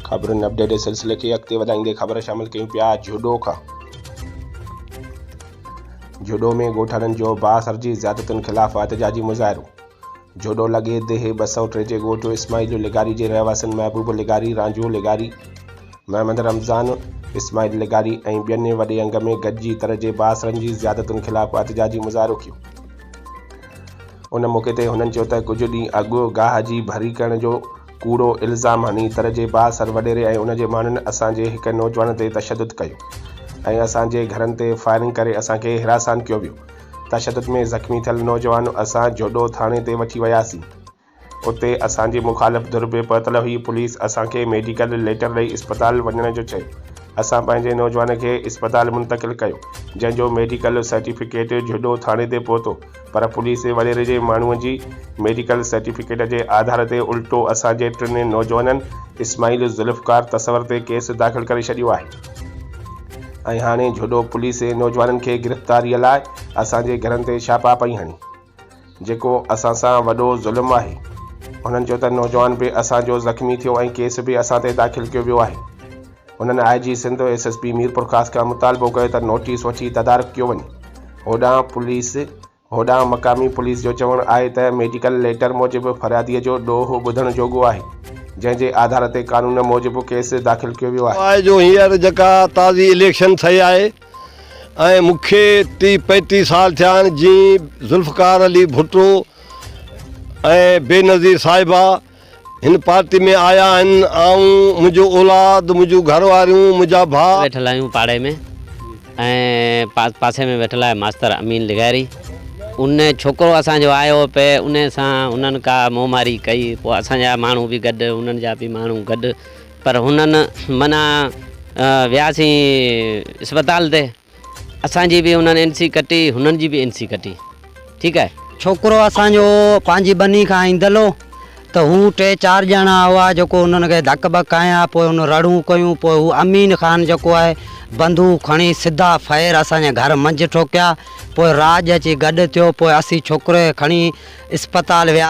खबरुनि update सिलसिले खे अॻिते वधाईंदे ख़बर शामिल कयूं पिया जूडो खां। जूडो में ॻोठाणनि जो बासर जी ज़ियादतुनि ख़िलाफ़ एहतजाजी मुज़ाहिरो। जूडो लॻे देह 203 जे ॻोठ इस्माइल लिगारी जे रहवासियुनि महबूब लिगारी, रांझू लिगारी, महमद रमज़ान, इस्माइल लिगारी ऐं ॿियनि वॾे अंग में गॾिजी तरह जे बासरनि जी ज़ियादतुनि ख़िलाफ़ एहतजाजी मुज़ाहिरो कयो। उन मौक़े ते हुननि चयो त कुझु ॾींहुं अॻु गाह जी भरी करण जो कूड़ो इल्ज़ाम हणी तरह जे बासर वॾेरे ऐं उन जे माण्हुनि असांजे हिकु नौजवान ते तशदुद कयो ऐं असांजे घरनि ते फायरिंग करे असांखे हिरासान कयो वियो। तशदुद में ज़ख़्मी थियल नौजवान असां जोडो थाणे ते वठी वियासीं। उते असांजी मुखालिफ़ धुर बि पहुतल हुई। पुलिस असांखे मेडिकल लेटर ॾेई इस्पताल वञण जो चयो। असां पंहिंजे नौजवान खे इस्पताल मुंतक़िल कयो, जंहिंजो मेडिकल सर्टिफिकेट जूडो थाणे ते पहुतो, पर पुलिस वॾेरे जे माण्हूअ जी मेडिकल सर्टिफिकेट जे आधार ते उल्टो असांजे टिनि नौजवाननि इस्माइल ज़ुल्फ़कार तस्वर ते केस दाख़िल करे छॾियो आहे ऐं हाणे जूडो पुलिस नौजवाननि खे गिरफ़्तारीअ लाइ असांजे घरनि ते छापा पई हणी, जेको असां सां वॾो ज़ुल्म आहे। हुननि चयो त नौजवान बि असांजो ज़ख़्मी थियो ऐं केस बि असां ते दाख़िल कयो वियो आहे। उन्हनि IG सिंध SSP मीरपुर ख़ासि खां मुतालबो कयो त नोटिस वठी तदारक कयो वञे। होॾां मक़ामी पुलिस जो चवणु आहे त मेडिकल लेटर मूजिबि फरियादीअ जो ॾोह ॿुधण जोॻो आहे, जंहिंजे आधार ते कानून मूजिबि केस दाख़िल कयो वियो आहे। जो हींअर जेका ताज़ी इलेक्शन થઈ आहे ऐं मूंखे 30-35 साल थिया आहिनि। जीअं ज़ुल्फ़कार अली भुट्टो ऐं बेनज़ीर साहिबा हिन पार्टी में आया आहिनि ऐं मुंहिंजो औलाद, मुंहिंजूं घरवारियूं, मुंहिंजा भाउ वेठल आहियूं पाड़े में ऐं पासे में वेठल आहे मास्तर अमीन लिगारी। उन छोकिरो असांजो आयो पे उन सां उन्हनि का मोहमारी कई। पोइ असांजा माण्हू बि गॾु, उन्हनि जा बि माण्हू गॾु, पर हुननि माना वियासीं इस्पताल ते। असांजी बि उन्हनि NC कटी, हुननि जी बि NC कटी। ठीकु आहे। छोकिरो असांजो पंहिंजी बनी खां ईंदलो त हू 3-4 ॼणा हुआ जेको उन्हनि खे धक बक आया। पोइ हुन रड़ूं कयूं। पोइ हू अमीन ख़ान जेको आहे बंदूक खणी सिधा फायर असांजे घर मंझि ठोकिया। पोइ राज अची गॾु थियो। पोइ असीं छोकिरे खणी इस्पताल विया।